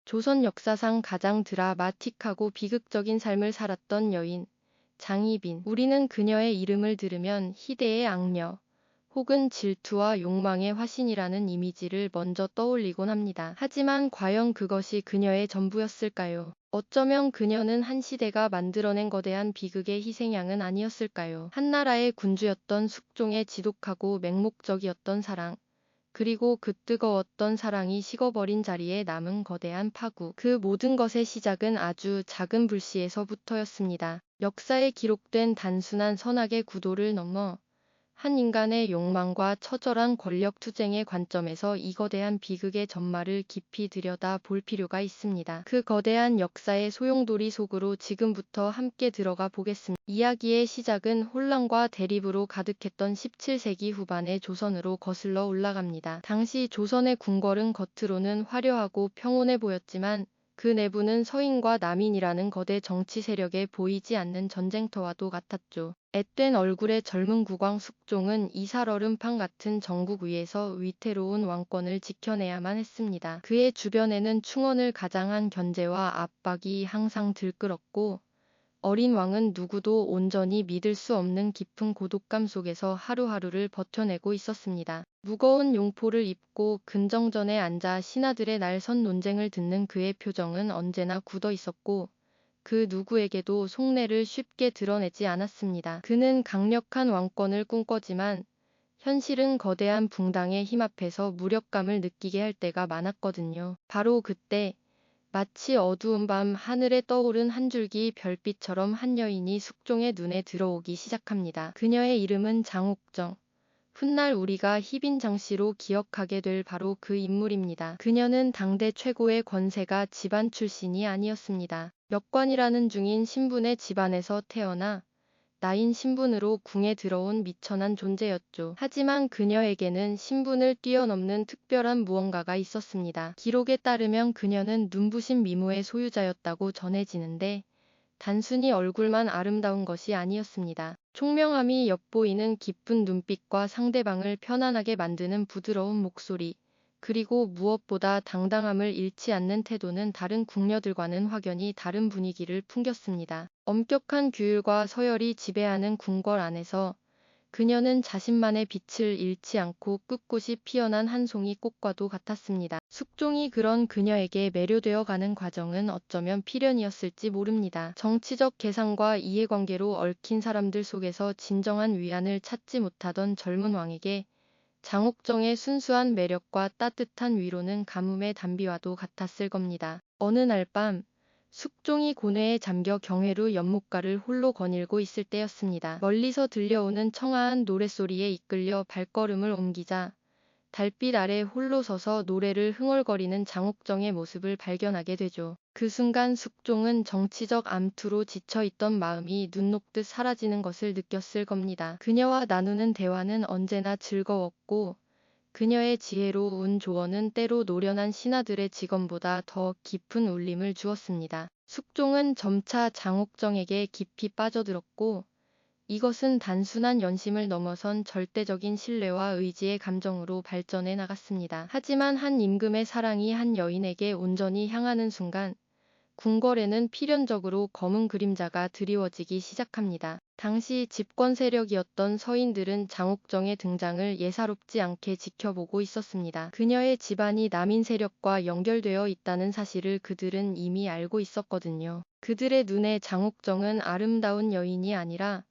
조선 역사상 가장 드라마틱하고 비극적인 삶을 살았던 여인, 장희빈. 우리는 그녀의 이름을 들으면 희대의 악녀, 혹은 질투와 욕망의 화신이라는 이미지를 먼저 떠올리곤 합니다. 하지만 과연 그것이 그녀의 전부였을까요? 어쩌면 그녀는 한 시대가 만들어낸 거대한 비극의 희생양은 아니었을까요? 한나라의 군주였던 숙종의 지독하고 맹목적이었던 사랑, 그리고 그 뜨거웠던 사랑이 식어버린 자리에 남은 거대한 파국. 그 모든 것의 시작은 아주 작은 불씨에서부터였습니다. 역사에 기록된 단순한 선악의 구도를 넘어 한 인간의 욕망과 처절한 권력 투쟁의 관점에서 이 거대한 비극의 전말을 깊이 들여다 볼 필요가 있습니다. 그 거대한 역사의 소용돌이 속으로 지금부터 함께 들어가 보겠습니다. 이야기의 시작은 혼란과 대립으로 가득했던 17세기 후반의 조선으로 거슬러 올라갑니다. 당시 조선의 궁궐은 겉으로는 화려하고 평온해 보였지만 그 내부는 서인과 남인이라는 거대 정치 세력에 보이지 않는 전쟁터와도 같았죠. 앳된 얼굴의 젊은 국왕 숙종은 이살얼음판 같은 정국 위에서 위태로운 왕권을 지켜내야만 했습니다. 그의 주변에는 충원을 가장한 견제와 압박이 항상 들끓었고, 어린 왕은 누구도 온전히 믿을 수 없는 깊은 고독감 속에서 하루하루를 버텨내고 있었습니다. 무거운 용포를 입고 근정전에 앉아 신하들의 날선 논쟁을 듣는 그의 표정은 언제나 굳어 있었고, 그 누구에게도 속내를 쉽게 드러내지 않았습니다. 그는 강력한 왕권을 꿈꿨지만 현실은 거대한 붕당의 힘 앞에서 무력감을 느끼게 할 때가 많았거든요. 바로 그때 마치 어두운 밤 하늘에 떠오른 한 줄기 별빛처럼 한 여인이 숙종의 눈에 들어오기 시작합니다. 그녀의 이름은 장옥정. 훗날 우리가 희빈 장씨로 기억하게 될 바로 그 인물입니다. 그녀는 당대 최고의 권세가 집안 출신이 아니었습니다. 역관이라는 중인 신분의 집안에서 태어나 나인 신분으로 궁에 들어온 미천한 존재였죠. 하지만 그녀에게는 신분을 뛰어넘는 특별한 무언가가 있었습니다. 기록에 따르면 그녀는 눈부신 미모의 소유자였다고 전해지는데 단순히 얼굴만 아름다운 것이 아니었습니다. 총명함이 엿보이는 깊은 눈빛과 상대방을 편안하게 만드는 부드러운 목소리, 그리고 무엇보다 당당함을 잃지 않는 태도는 다른 궁녀들과는 확연히 다른 분위기를 풍겼습니다. 엄격한 규율과 서열이 지배하는 궁궐 안에서 그녀는 자신만의 빛을 잃지 않고 꿋꿋이 피어난 한 송이 꽃과도 같았습니다. 숙종이 그런 그녀에게 매료되어 가는 과정은 어쩌면 필연이었을지 모릅니다. 정치적 계산과 이해관계로 얽힌 사람들 속에서 진정한 위안을 찾지 못하던 젊은 왕에게 장옥정의 순수한 매력과 따뜻한 위로는 가뭄의 단비와도 같았을 겁니다. 어느 날 밤 숙종이 고뇌에 잠겨 경회로 연못가를 홀로 거닐고 있을 때였습니다. 멀리서 들려오는 청아한 노랫소리에 이끌려 발걸음을 옮기자 달빛 아래 홀로 서서 노래를 흥얼거리는 장옥정의 모습을 발견하게 되죠. 그 순간 숙종은 정치적 암투로 지쳐있던 마음이 눈 녹듯 사라지는 것을 느꼈을 겁니다. 그녀와 나누는 대화는 언제나 즐거웠고 그녀의 지혜로운 조언은 때로 노련한 신하들의 직언보다 더 깊은 울림을 주었습니다. 숙종은 점차 장옥정에게 깊이 빠져들었고 이것은 단순한 연심을 넘어선 절대적인 신뢰와 의지의 감정으로 발전해 나갔습니다. 하지만 한 임금의 사랑이 한 여인에게 온전히 향하는 순간 궁궐에는 필연적으로 검은 그림자가 드리워지기 시작합니다. 당시 집권 세력이었던 서인들은 장옥정의 등장을 예사롭지 않게 지켜보고 있었습니다. 그녀의 집안이 남인 세력과 연결되어 있다는 사실을 그들은 이미 알고 있었거든요. 그들의 눈에 장옥정은 아름다운 여인이 아니라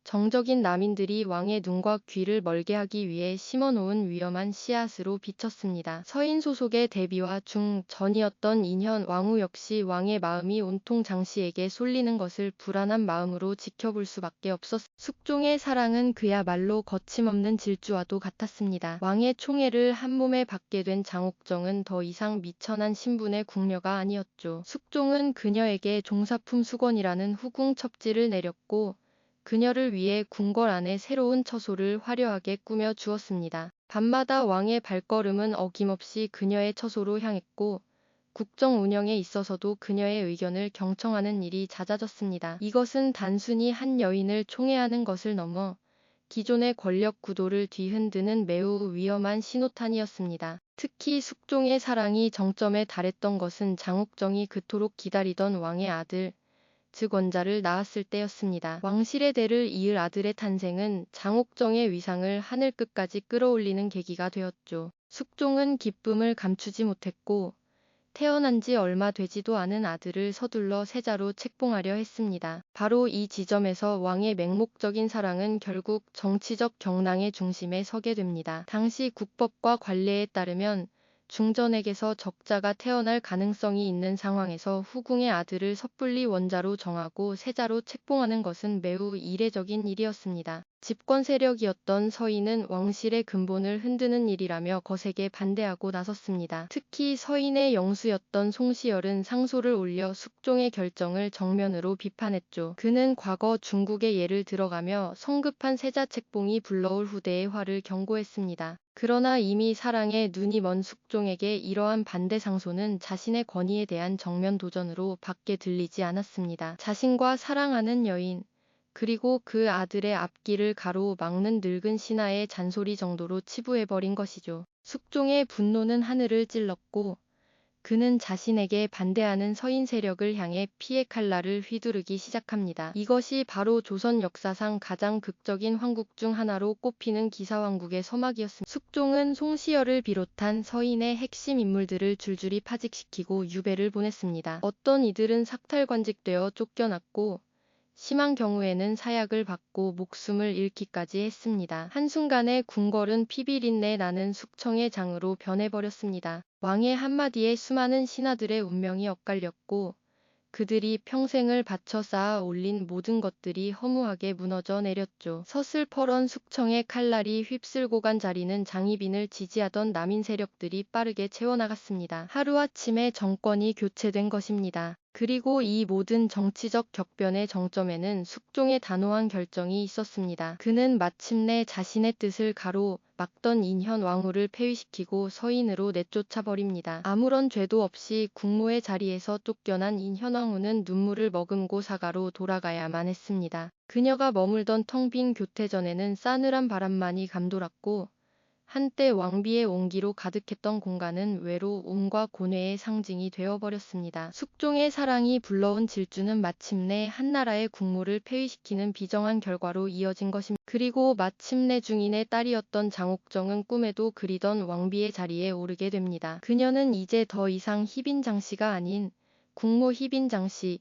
정적인 남인들이 왕의 눈과 귀를 멀게 하기 위해 심어놓은 위험한 씨앗으로 비쳤습니다. 서인 소속의 대비와 중전이었던 인현 왕후 역시 왕의 마음이 온통 장씨에게 쏠리는 것을 불안한 마음으로 지켜볼 수밖에 없었습니다. 숙종의 사랑은 그야말로 거침없는 질주와도 같았습니다. 왕의 총애를 한몸에 받게 된 장옥정은 더 이상 미천한 신분의 궁녀가 아니었죠. 숙종은 그녀에게 종사품 수건이라는 후궁 첩지를 내렸고 그녀를 위해 궁궐 안에 새로운 처소를 화려하게 꾸며 주었습니다. 밤마다 왕의 발걸음은 어김없이 그녀의 처소로 향했고 국정 운영에 있어서도 그녀의 의견을 경청하는 일이 잦아졌습니다. 이것은 단순히 한 여인을 총애하는 것을 넘어 기존의 권력 구도를 뒤흔드는 매우 위험한 신호탄이었습니다. 특히 숙종의 사랑이 정점에 달했던 것은 장옥정이 그토록 기다리던 왕의 아들, 즉 원자를 낳았을 때였습니다. 왕실의 대를 이을 아들의 탄생은 장옥정의 위상을 하늘끝까지 끌어올리는 계기가 되었죠. 숙종은 기쁨을 감추지 못했고 태어난 지 얼마 되지도 않은 아들을 서둘러 세자로 책봉하려 했습니다. 바로 이 지점에서 왕의 맹목적인 사랑은 결국 정치적 경랑의 중심에 서게 됩니다. 당시 국법과 관례에 따르면 중전에게서 적자가 태어날 가능성이 있는 상황에서 후궁의 아들을 섣불리 원자로 정하고 세자로 책봉하는 것은 매우 이례적인 일이었습니다. 집권 세력이었던 서인은 왕실의 근본을 흔드는 일이라며 거세게 반대하고 나섰습니다. 특히 서인의 영수였던 송시열은 상소를 올려 숙종의 결정을 정면으로 비판했죠. 그는 과거 중국의 예를 들어가며 성급한 세자 책봉이 불러올 후대의 화를 경고했습니다. 그러나 이미 사랑에 눈이 먼 숙종에게 이러한 반대 상소는 자신의 권위에 대한 정면 도전으로 밖에 들리지 않았습니다. 자신과 사랑하는 여인, 그리고 그 아들의 앞길을 가로막는 늙은 신하의 잔소리 정도로 치부해버린 것이죠. 숙종의 분노는 하늘을 찔렀고 그는 자신에게 반대하는 서인 세력을 향해 피해 칼날을 휘두르기 시작합니다. 이것이 바로 조선 역사상 가장 극적인 황국 중 하나로 꼽히는 기사왕국의 서막이었습니다. 숙종은 송시열을 비롯한 서인의 핵심 인물들을 줄줄이 파직시키고 유배를 보냈습니다. 어떤 이들은 삭탈관직되어 쫓겨났고 심한 경우에는 사약을 받고 목숨을 잃기까지 했습니다. 한순간에 궁궐은 피비린내 나는 숙청의 장으로 변해버렸습니다. 왕의 한마디에 수많은 신하들의 운명이 엇갈렸고 그들이 평생을 바쳐 쌓아 올린 모든 것들이 허무하게 무너져 내렸죠. 서슬퍼런 숙청의 칼날이 휩쓸고 간 자리는 장희빈을 지지하던 남인 세력들이 빠르게 채워나갔습니다. 하루아침에 정권이 교체된 것입니다. 그리고 이 모든 정치적 격변의 정점에는 숙종의 단호한 결정이 있었습니다. 그는 마침내 자신의 뜻을 가로막던 인현 왕후를 폐위시키고 서인으로 내쫓아버립니다. 아무런 죄도 없이 국모의 자리에서 쫓겨난 인현 왕후는 눈물을 머금고 사가로 돌아가야만 했습니다. 그녀가 머물던 텅 빈 교태전에는 싸늘한 바람만이 감돌았고 한때 왕비의 온기로 가득했던 공간은 외로움과 고뇌의 상징이 되어버렸습니다. 숙종의 사랑이 불러온 질주는 마침내 한나라의 국모를 폐위시키는 비정한 결과로 이어진 것입니다. 그리고 마침내 중인의 딸이었던 장옥정은 꿈에도 그리던 왕비의 자리에 오르게 됩니다. 그녀는 이제 더 이상 희빈장씨가 아닌 국모 희빈장씨,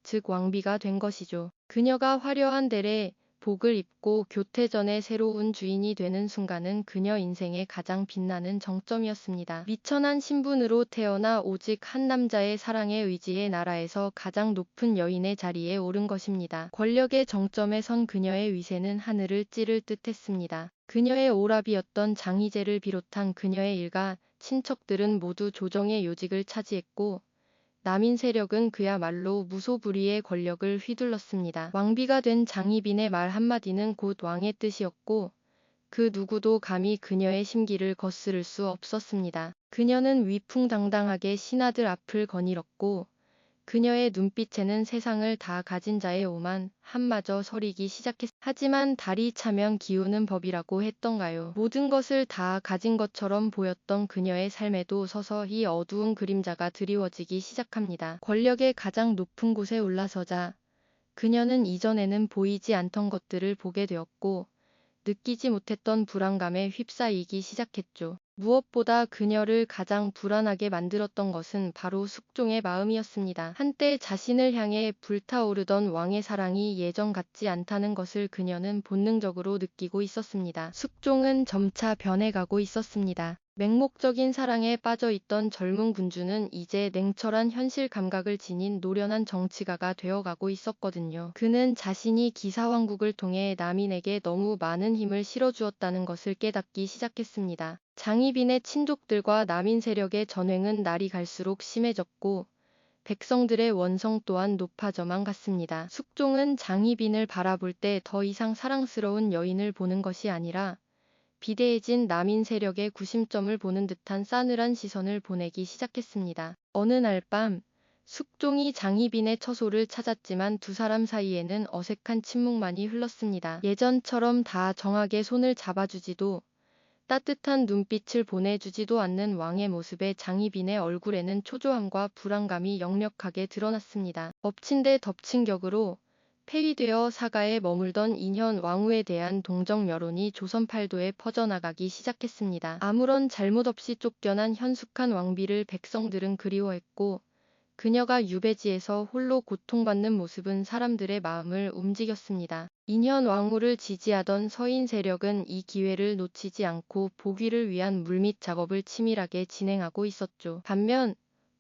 즉 왕비가 된 것이죠. 그녀가 화려한 델에 복을 입고 교태전의 새로운 주인이 되는 순간은 그녀 인생의 가장 빛나는 정점이었습니다. 미천한 신분으로 태어나 오직 한 남자의 사랑에 의지해 나라에서 가장 높은 여인의 자리에 오른 것입니다. 권력의 정점에 선 그녀의 위세는 하늘을 찌를 듯했습니다. 그녀의 오라비였던 장희재를 비롯한 그녀의 일가, 친척들은 모두 조정의 요직을 차지했고 남인 세력은 그야말로 무소불위의 권력을 휘둘렀습니다. 왕비가 된 장희빈의 말 한마디는 곧 왕의 뜻이었고 그 누구도 감히 그녀의 심기를 거스를 수 없었습니다. 그녀는 위풍당당하게 신하들 앞을 거닐었고 그녀의 눈빛에는 세상을 다 가진 자의 오만 한마저 서리기 시작했습니다. 하지만 달이 차면 기우는 법이라고 했던가요. 모든 것을 다 가진 것처럼 보였던 그녀의 삶에도 서서히 어두운 그림자가 드리워지기 시작합니다. 권력의 가장 높은 곳에 올라서자 그녀는 이전에는 보이지 않던 것들을 보게 되었고 느끼지 못했던 불안감에 휩싸이기 시작했죠. 무엇보다 그녀를 가장 불안하게 만들었던 것은 바로 숙종의 마음이었습니다. 한때 자신을 향해 불타오르던 왕의 사랑이 예전 같지 않다는 것을 그녀는 본능적으로 느끼고 있었습니다. 숙종은 점차 변해가고 있었습니다. 맹목적인 사랑에 빠져있던 젊은 군주는 이제 냉철한 현실 감각을 지닌 노련한 정치가가 되어가고 있었거든요. 그는 자신이 기사왕국을 통해 남인에게 너무 많은 힘을 실어주었다는 것을 깨닫기 시작했습니다. 장희빈의 친족들과 남인 세력의 전횡은 날이 갈수록 심해졌고 백성들의 원성 또한 높아져만 갔습니다. 숙종은 장희빈을 바라볼 때 더 이상 사랑스러운 여인을 보는 것이 아니라 비대해진 남인 세력의 구심점을 보는 듯한 싸늘한 시선을 보내기 시작했습니다. 어느 날 밤 숙종이 장희빈의 처소를 찾았지만 두 사람 사이에는 어색한 침묵만이 흘렀습니다. 예전처럼 다 정하게 손을 잡아주지도 따뜻한 눈빛을 보내주지도 않는 왕의 모습에 장희빈의 얼굴에는 초조함과 불안감이 역력하게 드러났습니다. 엎친 데 덮친 격으로 폐위되어 사가에 머물던 인현 왕후에 대한 동정 여론이 조선 팔도에 퍼져나가기 시작했습니다. 아무런 잘못 없이 쫓겨난 현숙한 왕비를 백성들은 그리워했고 그녀가 유배지에서 홀로 고통받는 모습은 사람들의 마음을 움직였습니다. 인현 왕후를 지지하던 서인 세력은 이 기회를 놓치지 않고 복위를 위한 물밑 작업을 치밀하게 진행하고 있었죠. 반면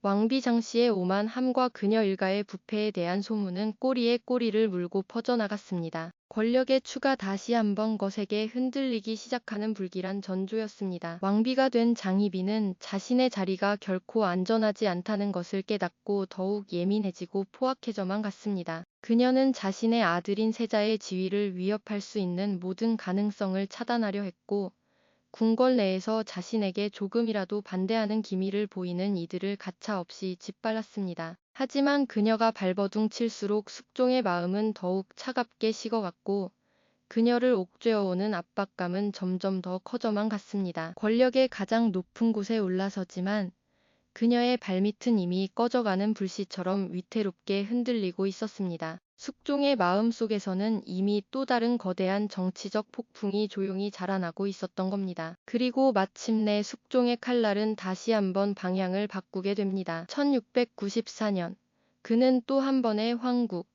왕비 장씨의 오만함과 그녀 일가의 부패에 대한 소문은 꼬리에 꼬리를 물고 퍼져나갔습니다. 권력의 추가 다시 한번 거세게 흔들리기 시작하는 불길한 전조였습니다. 왕비가 된 장희빈은 자신의 자리가 결코 안전하지 않다는 것을 깨닫고 더욱 예민해지고 포악해져만 갔습니다. 그녀는 자신의 아들인 세자의 지위를 위협할 수 있는 모든 가능성을 차단하려 했고 궁궐 내에서 자신에게 조금이라도 반대하는 기미를 보이는 이들을 가차없이 짓밟았습니다. 하지만 그녀가 발버둥 칠수록 숙종의 마음은 더욱 차갑게 식어갔고 그녀를 옥죄어오는 압박감은 점점 더 커져만 갔습니다. 권력의 가장 높은 곳에 올라서지만 그녀의 발밑은 이미 꺼져가는 불씨처럼 위태롭게 흔들리고 있었습니다. 숙종의 마음 속에서는 이미 또 다른 거대한 정치적 폭풍이 조용히 자라나고 있었던 겁니다. 그리고 마침내 숙종의 칼날은 다시 한번 방향을 바꾸게 됩니다. 1694년 그는 또 한 번의 황국,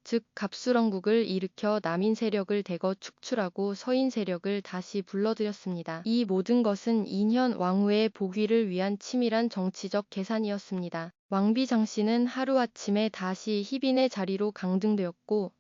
즉 갑수렁국을 일으켜 남인 세력을 대거 축출하고 서인 세력을 다시 불러들였습니다. 이 모든 것은 인현 왕후의 복위를 위한 치밀한 정치적 계산이었습니다. 왕비 장씨는 하루아침에 다시 희빈의 자리로 강등되었고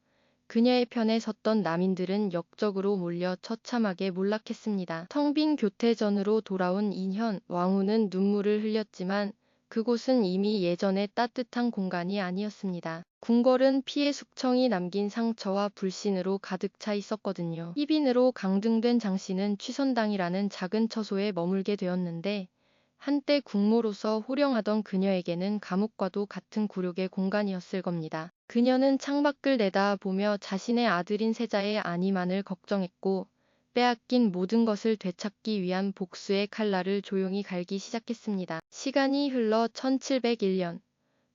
그녀의 편에 섰던 남인들은 역적으로 몰려 처참하게 몰락했습니다. 텅 빈 교태전으로 돌아온 인현 왕후는 눈물을 흘렸지만 그곳은 이미 예전의 따뜻한 공간이 아니었습니다. 궁궐은 피해 숙청이 남긴 상처와 불신으로 가득 차 있었거든요. 희빈으로 강등된 장씨는 취선당이라는 작은 처소에 머물게 되었는데 한때 국모로서 호령하던 그녀에게는 감옥과도 같은 굴욕의 공간이었을 겁니다. 그녀는 창밖을 내다보며 자신의 아들인 세자의 안위만을 걱정했고 빼앗긴 모든 것을 되찾기 위한 복수의 칼날을 조용히 갈기 시작했습니다. 시간이 흘러 1701년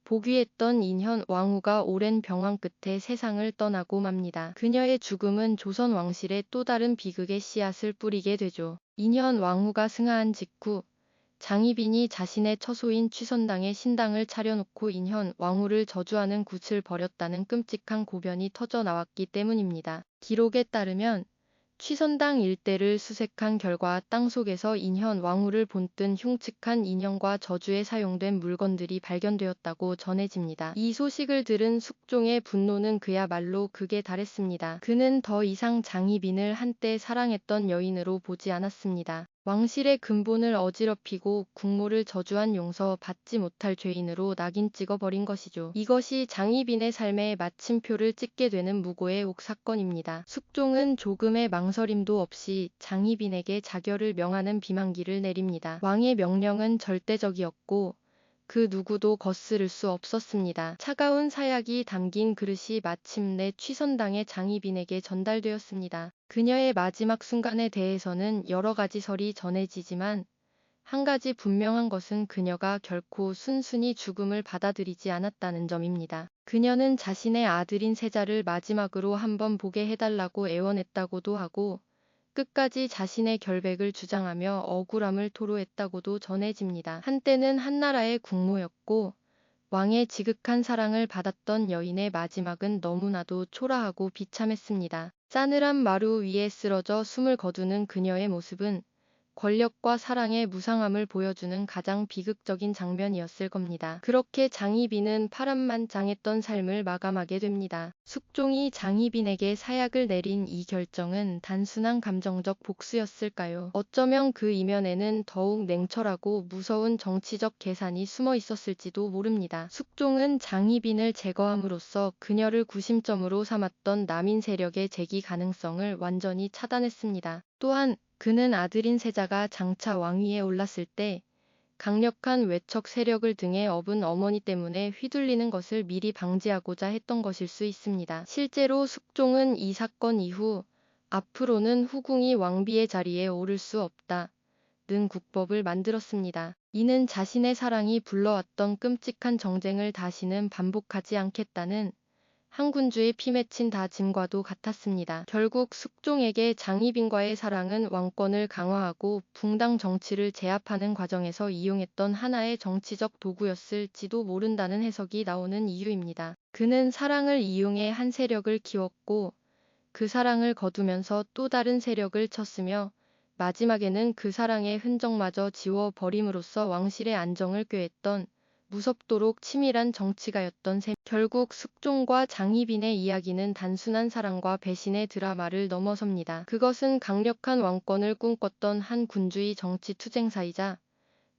복위했던 인현 왕후가 오랜 병환 끝에 세상을 떠나고 맙니다. 그녀의 죽음은 조선 왕실의 또 다른 비극의 씨앗을 뿌리게 되죠. 인현 왕후가 승하한 직후 장희빈이 자신의 처소인 취선당에 신당을 차려놓고 인현 왕후를 저주하는 굿을 벌였다는 끔찍한 고변이 터져 나왔기 때문입니다. 기록에 따르면 취선당 일대를 수색한 결과 땅속에서 인현 왕후를 본뜬 흉측한 인형과 저주에 사용된 물건들이 발견되었다고 전해집니다. 이 소식을 들은 숙종의 분노는 그야말로 극에 달했습니다. 그는 더 이상 장희빈을 한때 사랑했던 여인으로 보지 않았습니다. 왕실의 근본을 어지럽히고 국모를 저주한 용서 받지 못할 죄인으로 낙인 찍어버린 것이죠. 이것이 장희빈의 삶에 마침표를 찍게 되는 무고의 옥사건입니다. 숙종은 조금의 망설임도 없이 장희빈에게 자결을 명하는 비만기를 내립니다. 왕의 명령은 절대적이었고 그 누구도 거스를 수 없었습니다. 차가운 사약이 담긴 그릇이 마침내 취선당의 장희빈에게 전달되었습니다. 그녀의 마지막 순간에 대해서는 여러 가지 설이 전해지지만 한 가지 분명한 것은 그녀가 결코 순순히 죽음을 받아들이지 않았다는 점입니다. 그녀는 자신의 아들인 세자를 마지막으로 한번 보게 해달라고 애원했다고도 하고 끝까지 자신의 결백을 주장하며 억울함을 토로했다고도 전해집니다. 한때는 한나라의 국모였고 왕의 지극한 사랑을 받았던 여인의 마지막은 너무나도 초라하고 비참했습니다. 싸늘한 마루 위에 쓰러져 숨을 거두는 그녀의 모습은 권력과 사랑의 무상함을 보여주는 가장 비극적인 장면이었을 겁니다. 그렇게 장희빈은 파란만장했던 삶을 마감하게 됩니다. 숙종이 장희빈에게 사약을 내린 이 결정은 단순한 감정적 복수였을까요? 어쩌면 그 이면에는 더욱 냉철하고 무서운 정치적 계산이 숨어 있었을지도 모릅니다. 숙종은 장희빈을 제거함으로써 그녀를 구심점으로 삼았던 남인 세력의 재기 가능성을 완전히 차단했습니다. 또한 그는 아들인 세자가 장차 왕위에 올랐을 때 강력한 외척 세력을 등에 업은 어머니 때문에 휘둘리는 것을 미리 방지하고자 했던 것일 수 있습니다. 실제로 숙종은 이 사건 이후 앞으로는 후궁이 왕비의 자리에 오를 수 없다. 는 국법을 만들었습니다. 이는 자신의 사랑이 불러왔던 끔찍한 정쟁을 다시는 반복하지 않겠다는 한 군주의 피 맺힌 다짐과도 같았습니다. 결국 숙종에게 장희빈과의 사랑은 왕권을 강화하고 붕당 정치를 제압하는 과정에서 이용했던 하나의 정치적 도구였을지도 모른다는 해석이 나오는 이유입니다. 그는 사랑을 이용해 한 세력을 키웠고 그 사랑을 거두면서 또 다른 세력을 쳤으며 마지막에는 그 사랑의 흔적마저 지워버림으로써 왕실의 안정을 꾀했던 무섭도록 치밀한 정치가였던 셈. 결국 숙종과 장희빈의 이야기는 단순한 사랑과 배신의 드라마를 넘어섭니다. 그것은 강력한 왕권을 꿈꿨던 한 군주의 정치 투쟁사이자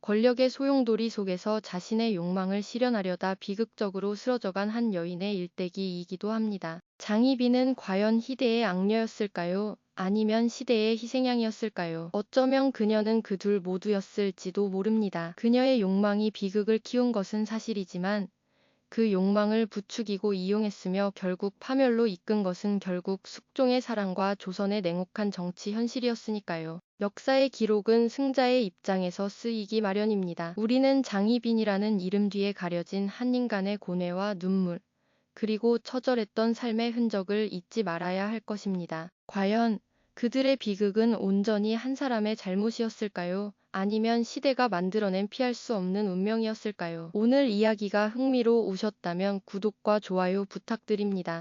권력의 소용돌이 속에서 자신의 욕망을 실현하려다 비극적으로 쓰러져간 한 여인의 일대기이기도 합니다. 장희빈은 과연 희대의 악녀였을까요? 아니면 시대의 희생양이었을까요? 어쩌면 그녀는 그 둘 모두였을지도 모릅니다. 그녀의 욕망이 비극을 키운 것은 사실이지만 그 욕망을 부추기고 이용했으며 결국 파멸로 이끈 것은 결국 숙종의 사랑과 조선의 냉혹한 정치 현실이었으니까요. 역사의 기록은 승자의 입장에서 쓰이기 마련입니다. 우리는 장희빈이라는 이름 뒤에 가려진 한 인간의 고뇌와 눈물, 그리고 처절했던 삶의 흔적을 잊지 말아야 할 것입니다. 과연 그들의 비극은 온전히 한 사람의 잘못이었을까요? 아니면 시대가 만들어낸 피할 수 없는 운명이었을까요? 오늘 이야기가 흥미로우셨다면 구독과 좋아요 부탁드립니다.